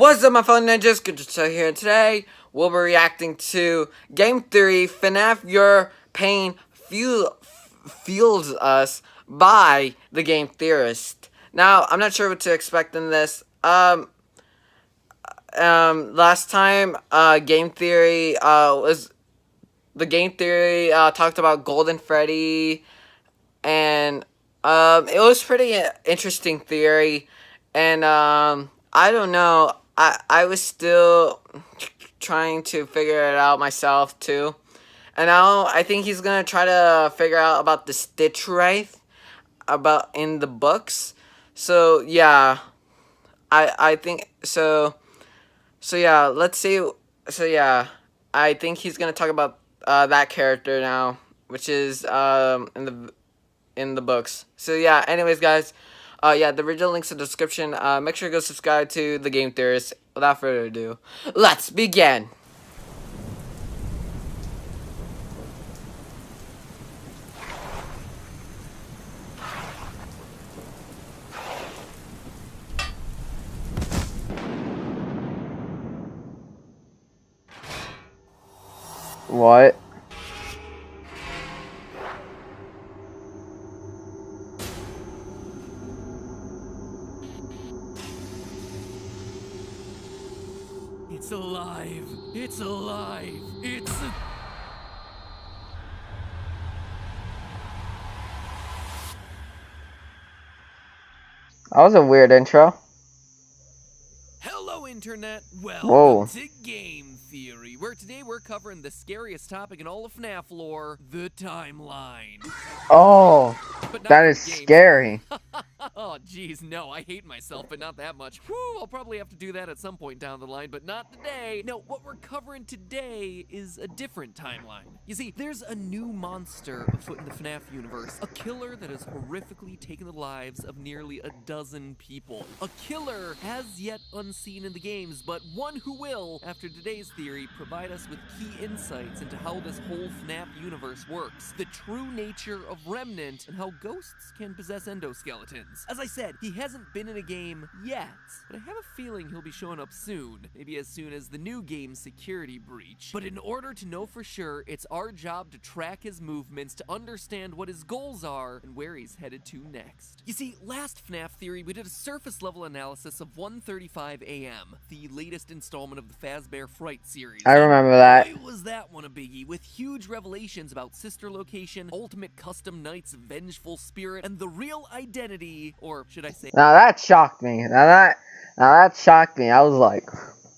What's up, my fellow ninjas? Good to see you here. Today, we'll be reacting to Game Theory FNAF Your Pain Fuels Us by the Game Theorist. Now, I'm not sure what to expect in this. Last time, Game Theory, talked about Golden Freddy, and, it was pretty interesting theory, and, I don't know, I was still trying to figure it out myself, too, and now I think he's gonna try to figure out about the Stitchwraith, about in the books, so, yeah, I think, so yeah, let's see, so yeah, I think he's gonna talk about, that character now, which is, in the books. So yeah, anyways guys, yeah, the original link's in the description. Make sure to go subscribe to the Game Theorist. Without further ado, let's begin. What? It's alive! It's alive! It's That was a weird intro. Hello, Internet! Welcome Whoa. to Game Theory, where today we're covering the scariest topic in all of FNAF lore, the timeline. Oh, But not that for is the games. scary. Oh, geez, no, I hate myself, but not that much. Whew, I'll probably have to do that at some point down the line, but not today. No, what we're covering today is a different timeline. You see, there's a new monster afoot in the FNAF universe, a killer that has horrifically taken the lives of nearly a dozen people. A killer as yet unseen in the games, but one who will, after today's theory, provide us with key insights into how this whole FNAF universe works, the true nature of Remnant, and how ghosts can possess endoskeletons. As I said, he hasn't been in a game yet, but I have a feeling he'll be showing up soon, maybe as soon as the new game's security breach. But in order to know for sure, it's our job to track his movements, to understand what his goals are, and where he's headed to next. You see, last FNAF theory, we did a surface level analysis of 1:35 a.m., the latest installment of the Fazbear Fright series. I remember that. Boy, was that one a biggie, with huge revelations about sister location, ultimate custom knight's vengeful spirit, and the real identity, or should I say... Now that shocked me. Now that shocked me. I was like,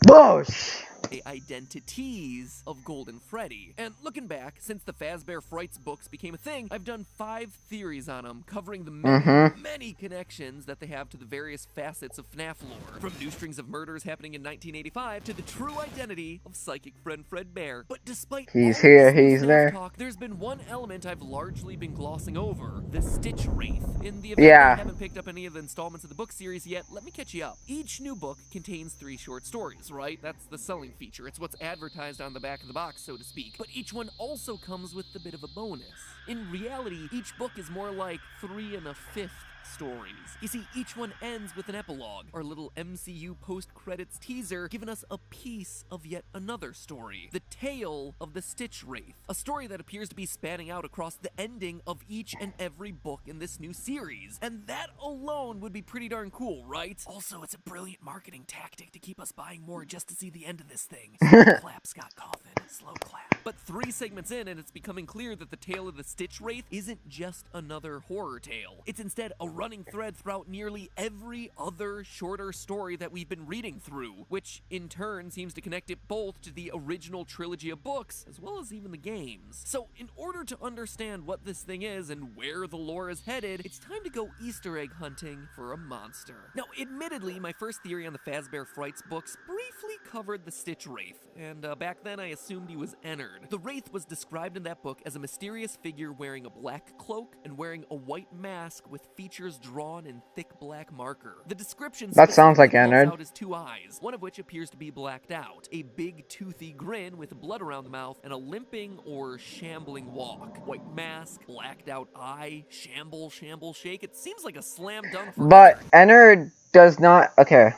whoosh. identities of Golden Freddy. And looking back, since the Fazbear Frights books became a thing, I've done 5 theories on them, covering the many connections that they have to the various facets of FNAF lore. From new strings of murders happening in 1985 to the true identity of psychic friend Fredbear. But despite He's here, he's there. Talk, there's been one element I've largely been glossing over, the Stitchwraith. In the event you haven't picked up any of the installments of the book series yet, let me catch you up. Each new book contains 3 short stories, right? That's the selling feature. It's what's advertised on the back of the box, so to speak. But each one also comes with a bit of a bonus. In reality, each book is more like 3 1/5 stories. You see, each one ends with an epilogue, our little MCU post-credits teaser giving us a piece of yet another story. The tale of the Stitchwraith, a story that appears to be spanning out across the ending of each and every book in this new series. And that alone would be pretty darn cool, right? Also, it's a brilliant marketing tactic to keep us buying more just to see the end of this thing. Slow clap, Scott Coffin. Slow clap. But 3 segments in, and it's becoming clear that the tale of the Stitchwraith isn't just another horror tale. It's instead a running thread throughout nearly every other shorter story that we've been reading through, which in turn seems to connect it both to the original trilogy of books, as well as even the games. So in order to understand what this thing is and where the lore is headed, it's time to go Easter egg hunting for a monster. Now, admittedly, my first theory on the Fazbear Frights books briefly covered the Stitchwraith, and back then I assumed he was Ennard. The Wraith was described in that book as a mysterious figure wearing a black cloak and wearing a white mask with features drawn in thick black marker. The description that sounds like Ennard. Out his 2 eyes, one of which appears to be blacked out, a big toothy grin with blood around the mouth, and a limping or shambling walk. White mask, blacked out eye, shamble, shake. It seems like a slam dunk for But Ennard does not... Okay.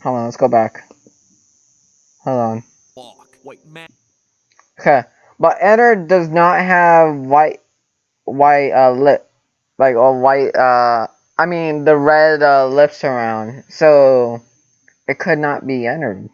Hold on, let's go back. Hold on. Walk. White man. Okay, but Enter does not have white lip, like, or white, I mean, the red, lips around, so it could not be entered.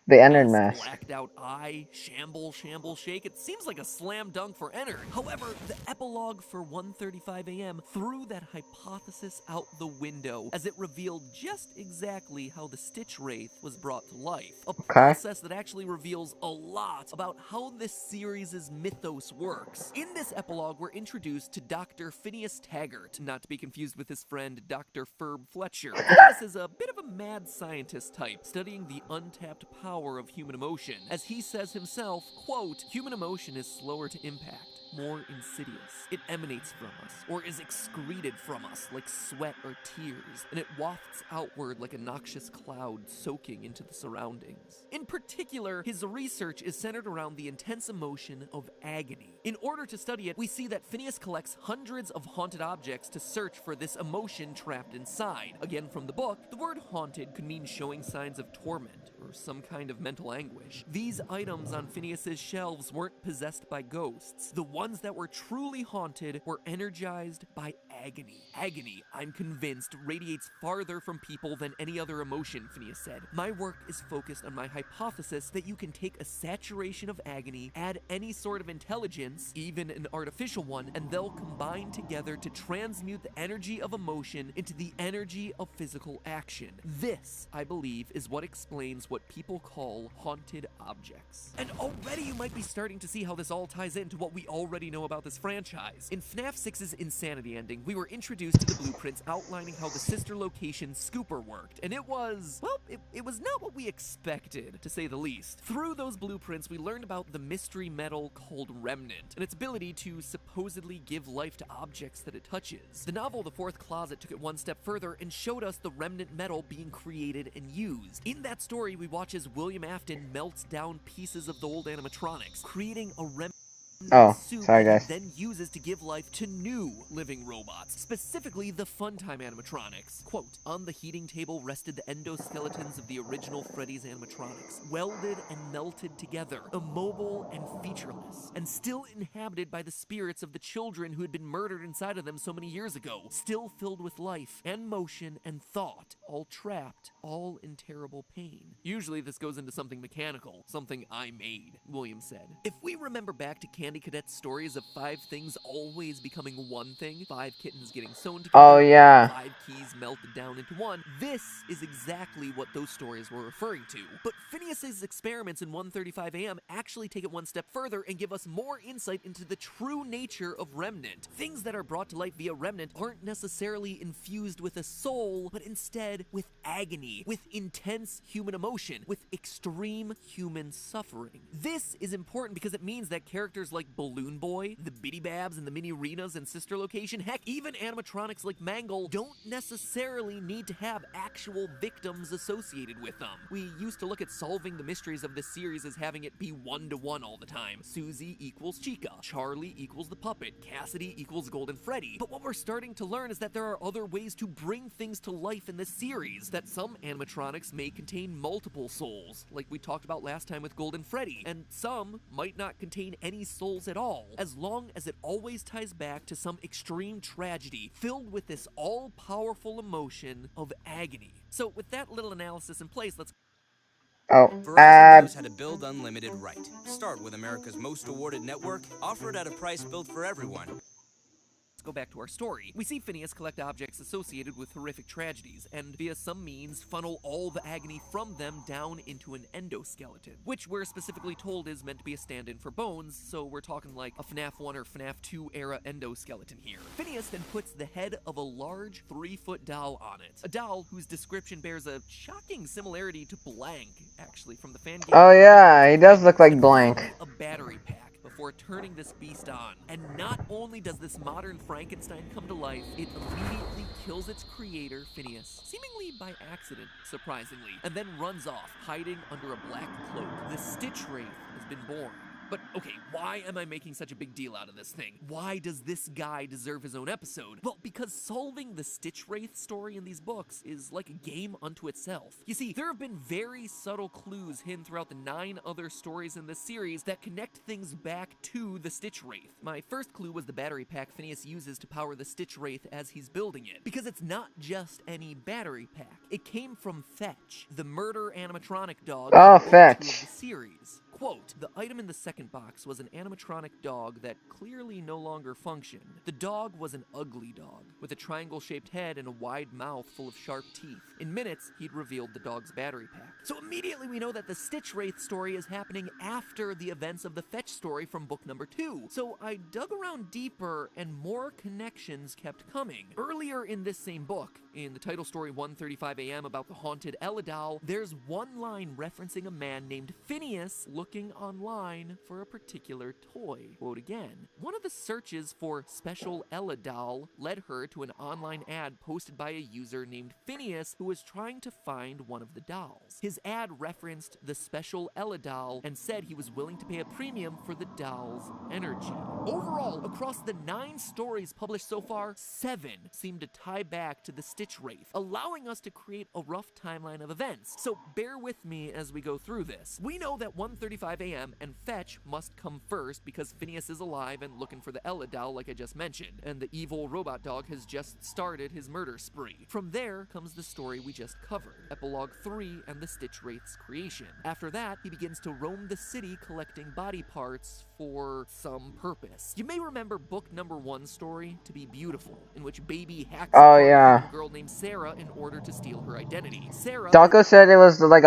The entered mask. Blacked out eye, shamble, shake. It seems like a slam dunk for Enter. However, the epilogue for 1:35 a.m. threw that hypothesis out the window as it revealed just exactly how the Stitchwraith was brought to life. A process that actually reveals a lot about how this series' mythos works. In this epilogue, we're introduced to Dr. Phineas Taggart, not to be confused with his friend Dr. Ferb Fletcher. Phineas is a bit of a mad scientist type, studying the untapped power of human emotion. As he says himself, quote, "Human emotion is slower to impact, more insidious. It emanates from us, or is excreted from us like sweat or tears, and it wafts outward like a noxious cloud soaking into the surroundings." In particular, his research is centered around the intense emotion of agony. In order to study it, we see that Phineas collects hundreds of haunted objects to search for this emotion trapped inside. Again, from the book, the word haunted could mean showing signs of torment or some kind of mental anguish. These items on Phineas's shelves weren't possessed by ghosts. The ones that were truly haunted were energized by agony. Agony, I'm convinced, radiates farther from people than any other emotion, Phineas said. My work is focused on my hypothesis that you can take a saturation of agony, add any sort of intelligence, even an artificial one, and they'll combine together to transmute the energy of emotion into the energy of physical action. This, I believe, is what explains what people call haunted objects. And already you might be starting to see how this all ties into what we already know about this franchise. In FNAF 6's Insanity ending, we were introduced to the blueprints outlining how the sister location Scooper worked, and it was, well, it was not what we expected, to say the least. Through those blueprints, we learned about the mystery metal called Remnant, and its ability to supposedly give life to objects that it touches. The novel The Fourth Closet took it one step further and showed us the Remnant metal being created and used. In that story, we watch as William Afton melts down pieces of the old animatronics, creating a remnant suit sorry that guys. he then uses to give life to new living robots, specifically the Funtime animatronics. Quote, "On the heating table rested the endoskeletons of the original Freddy's animatronics, welded and melted together, immobile and featureless, and still inhabited by the spirits of the children who had been murdered inside of them so many years ago, still filled with life and motion and thought, all trapped, all in terrible pain." Usually this goes into something mechanical, something I made, William said. If we remember back to Candy Cadet's stories of 5 things always becoming one thing, 5 kittens getting sewn together, Oh yeah. 5 keys melted down into one, this is exactly what those stories were referring to. But Phineas's experiments in 1:35 a.m. actually take it one step further and give us more insight into the true nature of Remnant. Things that are brought to life via Remnant aren't necessarily infused with a soul, but instead with agony, with intense human emotion, with extreme human suffering. This is important because it means that characters like Balloon Boy, the Bitty Babs, and the Mini Renas and Sister Location, heck, even animatronics like Mangle, don't necessarily need to have actual victims associated with them. We used to look at solving the mysteries of this series as having it be one-to-one all the time. Susie equals Chica, Charlie equals the puppet, Cassidy equals Golden Freddy. But what we're starting to learn is that there are other ways to bring things to life in this series, that some animatronics may contain multiple souls, like we talked about last time with Golden Freddy, and some might not contain any souls at all, as long as it always ties back to some extreme tragedy filled with this all-powerful emotion of agony. So with that little analysis in place, let's Verizon knows how to build unlimited right. Start with America's most awarded network, offer it at a price built for everyone. go back to our story. We see Phineas collect objects associated with horrific tragedies, and via some means funnel all the agony from them down into an endoskeleton, which we're specifically told is meant to be a stand-in for bones, so we're talking like a FNAF 1 or FNAF 2 era endoskeleton here. Phineas then puts the head of a large 3-foot doll on it, a doll whose description bears a shocking similarity to Blank, actually, from the fan game. Oh yeah, he does look like Blank. A battery pack before turning this beast on. And not only does this modern Frankenstein come to life, it immediately kills its creator, Phineas, seemingly by accident, surprisingly, and then runs off, hiding under a black cloak. The Stitchwraith has been born. But okay, why am I making such a big deal out of this thing? Why does this guy deserve his own episode? Well, because solving the Stitchwraith story in these books is like a game unto itself. You see, there have been very subtle clues hidden throughout the 9 other stories in this series that connect things back to the Stitchwraith. My first clue was the battery pack Phineas uses to power the Stitchwraith as he's building it. Because it's not just any battery pack. It came from Fetch, the murder animatronic dog Oh, in book 2 Fetch. of the series. Quote, the item in the second box was an animatronic dog that clearly no longer functioned. The dog was an ugly dog, with a triangle-shaped head and a wide mouth full of sharp teeth. In minutes, he'd revealed the dog's battery pack. So immediately we know that the Stitchwraith story is happening after the events of the Fetch story from book number 2. So I dug around deeper and more connections kept coming. Earlier in this same book, in the title story 1:35 a.m. about the haunted Ella doll, there's one line referencing a man named Phineas looking online for a particular toy. Quote again, one of the searches for special Ella doll led her to an online ad posted by a user named Phineas who was trying to find one of the dolls. His ad referenced the special Ella doll and said he was willing to pay a premium for the doll's energy. Overall, across the 9 stories published so far, 7 seem to tie back to the Stitchwraith, allowing us to create a rough timeline of events. So bear with me as we go through this. We know that 1:35 a.m. and Fetch must come first because Phineas is alive and looking for the Ella doll like I just mentioned, and the evil robot dog has just started his murder spree. From there comes the story we just covered, Epilogue 3 and the Stitchwraith's creation. After that, he begins to roam the city collecting body parts for some purpose. You may remember book number 1 story, To Be Beautiful, in which Baby hacks Oh, a yeah. girl named Sarah in order to steal her identity. Sarah Taco said it was like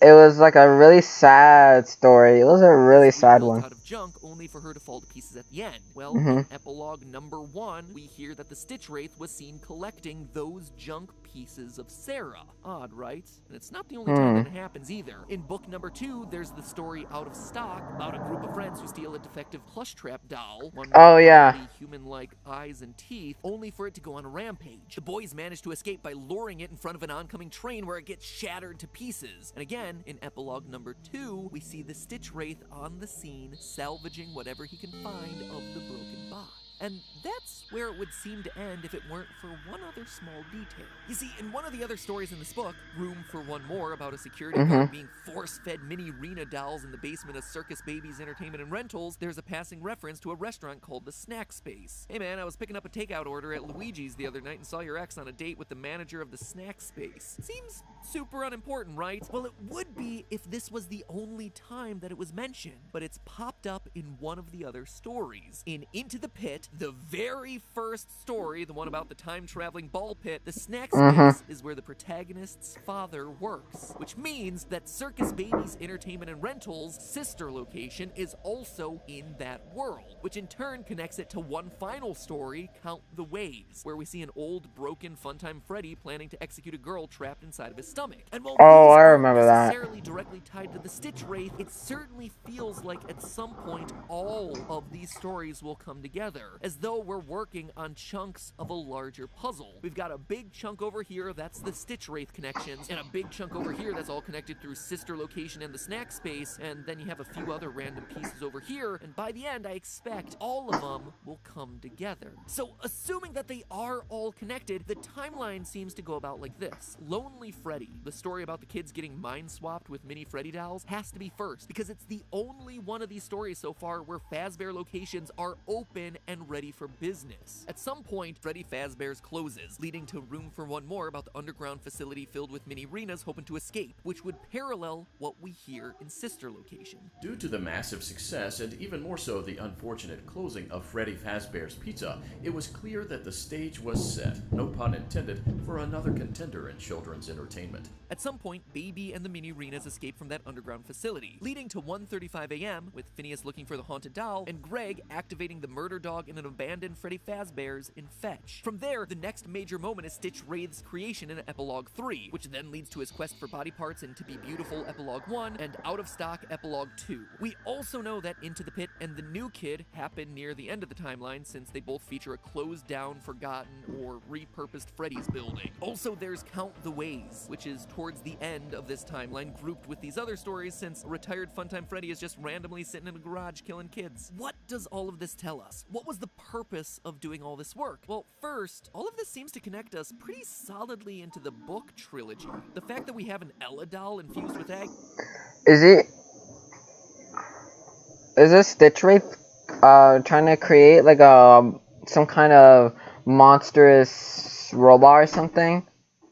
it was like a really sad story. It was a really sad built one. out of junk only for her to fall to pieces at the end. Well, Mhm. in epilogue number 1, we hear that the Stitchwraith was seen collecting those junk pieces of Sarah. Odd, right? And it's not the only time that it happens either. In book number 2, there's the story Out of Stock about a group of friends who steal a defective plush trap doll, one with Oh, yeah. ugly human-like eyes and teeth, only for it to go on a rampage. The boys manage to escape by luring it in front of an oncoming train where it gets shattered to pieces. And again, in epilogue number 2, we see the Stitchwraith on the scene, salvaging whatever he can find of the broken bot. And that's where it would seem to end if it weren't for one other small detail. You see, in one of the other stories in this book, Room for One More, about a security guard being force-fed mini Rena dolls in the basement of Circus Baby's Entertainment and Rentals, there's a passing reference to a restaurant called the Snack Space. Hey man, I was picking up a takeout order at Luigi's the other night and saw your ex on a date with the manager of the Snack Space. Seems super unimportant, right? Well, it would be if this was the only time that it was mentioned, but it's popped up in one of the other stories. In Into the Pit, the very first story, the one about the time-traveling ball pit, the Snack Space is where the protagonist's father works, which means that Circus Baby's Entertainment and Rentals' sister location is also in that world, which in turn connects it to one final story, Count the Waves, where we see an old, broken Funtime Freddy planning to execute a girl trapped inside of his stomach. And while Oh, these I aren't remember that. necessarily directly tied to the Stitchwraith, it certainly feels like at some point all of these stories will come together, as though we're working on chunks of a larger puzzle. We've got a big chunk over here, that's the Stitchwraith connections, and a big chunk over here that's all connected through Sister Location and the Snack Space, and then you have a few other random pieces over here, and by the end I expect all of them will come together. So assuming that they are all connected, the timeline seems to go about like this. Lonely Freddy, the story about the kids getting mind swapped with mini Freddy dolls, has to be first, because it's the only one of these stories so far where Fazbear locations are open and ready for business. At some point, Freddy Fazbear's closes, leading to Room for One More about the underground facility filled with mini Renas hoping to escape, which would parallel what we hear in Sister Location. Due to the massive success, and even more so the unfortunate closing of Freddy Fazbear's Pizza, it was clear that the stage was set, no pun intended, for another contender in children's entertainment. At some point, Baby and the mini Renas escape from that underground facility, leading to 1:35 a.m. with Phineas looking for the haunted doll and Greg activating the murder dog in an abandoned Freddy Fazbear's in Fetch. From there, the next major moment is Stitchwraith's creation in Epilogue 3, which then leads to his quest for body parts in To Be Beautiful Epilogue 1 and Out of Stock Epilogue 2. We also know that Into the Pit and The New Kid happen near the end of the timeline, since they both feature a closed down, forgotten, or repurposed Freddy's building. Also, there's Count the Ways, which is towards the end of this timeline, grouped with these other stories, since a retired Funtime Freddy is just randomly sitting in a garage killing kids. What does all of this tell us? What was the purpose of doing all this work? Well, first, all of this seems to connect us pretty solidly into the book trilogy. The fact that we have an Ella doll infused with egg. Is this Stitchwraith trying to create like some kind of monstrous robot or something?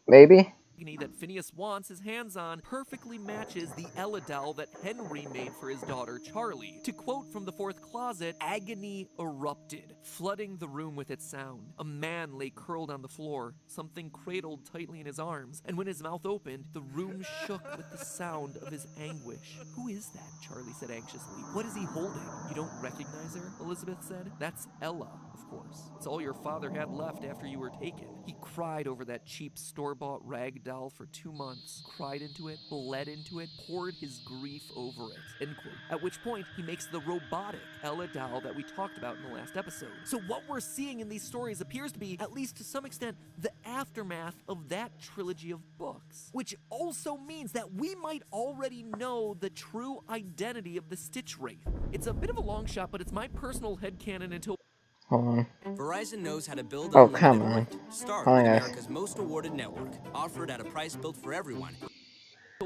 Maybe? That Phineas wants his hands on perfectly matches the Ella doll that Henry made for his daughter Charlie. To quote from the fourth closet, agony erupted, flooding the room with its sound. A man lay curled on the floor, something cradled tightly in his arms, and when his mouth opened, the room shook with the sound of his anguish. Who is that? Charlie said anxiously. What is he holding? You don't recognize her? Elizabeth said. That's Ella, of course. It's all your father had left after you were taken. He cried over that cheap store-bought rag doll for 2 months, cried into it, bled into it, poured his grief over it, end quote. At which point, he makes the robotic Ella doll that we talked about in the last episode. So what we're seeing in these stories appears to be, at least to some extent, the aftermath of that trilogy of books. Which also means that we might already know the true identity of the Stitchwraith. It's a bit of a long shot, but it's my personal headcanon until... Hold on. Verizon knows how to build Oh, unlimited come on. right. Start Hold with on, guys. America's most awarded network, offered at a price built for everyone.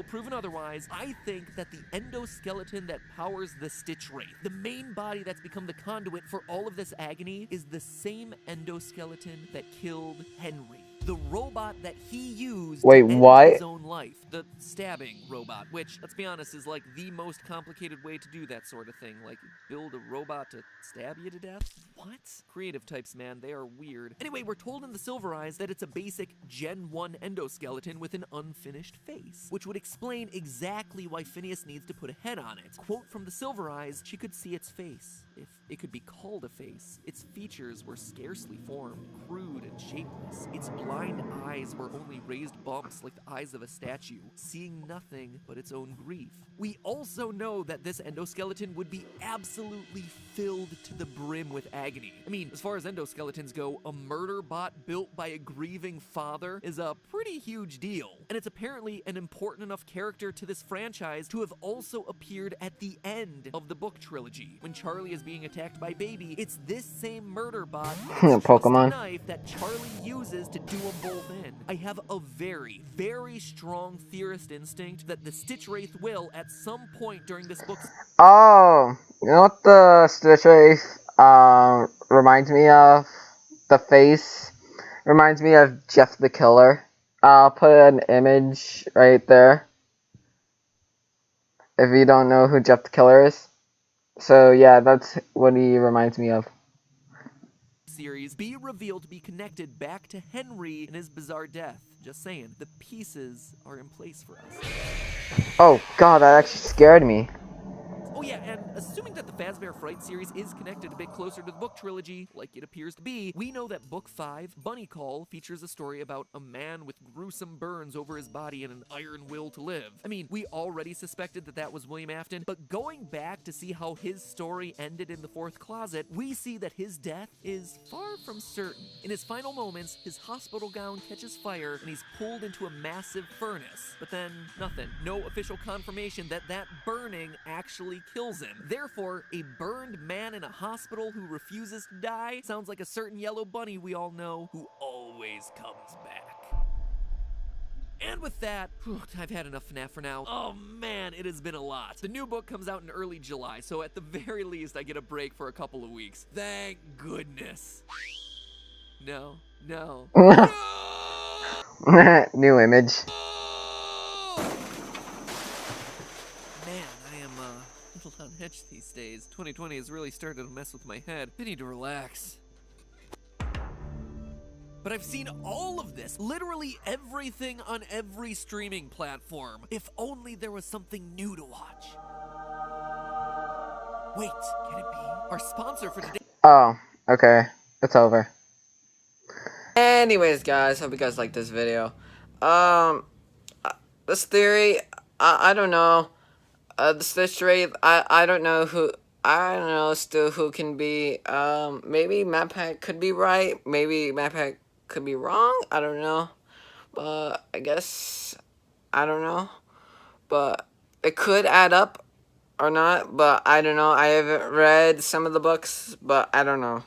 Proven otherwise, I think that the endoskeleton that powers the Stitchwraith, the main body that's become the conduit for all of this agony, is the same endoskeleton that killed Henry. The robot that he used Wait, to end what? his own life. The stabbing robot, which, let's be honest, is like the most complicated way to do that sort of thing. Like, build a robot to stab you to death? What? Creative types, man, they are weird. Anyway, we're told in the Silver Eyes that it's a basic Gen 1 endoskeleton with an unfinished face, which would explain exactly why Phineas needs to put a head on it. Quote from the Silver Eyes, she could see its face, if it could be called a face. Its features were scarcely formed, crude and shapeless. Its blind eyes were only raised bumps like the eyes of a statue, seeing nothing but its own grief. We also know that this endoskeleton would be absolutely filled to the brim with agony. I mean, as far as endoskeletons go, a murder bot built by a grieving father is a pretty huge deal. And it's apparently an important enough character to this franchise to have also appeared at the end of the book trilogy. When Charlie is being attacked by Baby, it's this same murder bot that's Pokemon. just a knife that Charlie uses to do them both in. I have a very, very strong theorist instinct that the Stitchwraith will, at some point during this book... Oh, you know what the Stitchwraith reminds me of? The face reminds me of Jeff the Killer. I'll put an image right there, if you don't know who Jeff the Killer is. So yeah, that's what he reminds me of. Series be revealed to be connected back to Henry and his bizarre death. Just saying, the pieces are in place for us. Oh god, that actually scared me. Oh yeah, and assuming that the Fazbear Fright series is connected a bit closer to the book trilogy, like it appears to be, we know that Book 5, Bunny Call, features a story about a man with gruesome burns over his body and an iron will to live. I mean, we already suspected that that was William Afton, but going back to see how his story ended in the fourth closet, we see that his death is far from certain. In his final moments, his hospital gown catches fire and he's pulled into a massive furnace. But then, nothing. No official confirmation that that burning actually kills him. Therefore, a burned man in a hospital who refuses to die sounds like a certain yellow bunny we all know who always comes back. And with that, I've had enough FNAF for now. Oh man, it has been a lot. The new book comes out in early July, so at the very least I get a break for a couple of weeks. Thank goodness. No. No. New image. Man, I am a little on edge these days. 2020 has really started to mess with my head. I need to relax. But I've seen all of this, literally everything on every streaming platform. If only there was something new to watch. Wait, can it be? Our sponsor for today... Oh, Okay, it's over. Anyways, guys, hope you guys like this video. This theory, I don't know. The Stitchwraith, I don't know who. I don't know still who can be. Maybe MatPack could be right. Maybe MatPack could be wrong. I don't know. But I guess I don't know. But it could add up or not. But I don't know. I haven't read some of the books, but I don't know.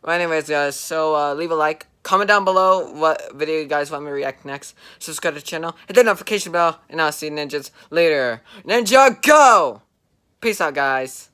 Well, anyways, guys, so leave a like. Comment down below what video you guys want me to react next. Subscribe to the channel. Hit the notification bell. And I'll see you ninjas later. Ninja, go! Peace out, guys.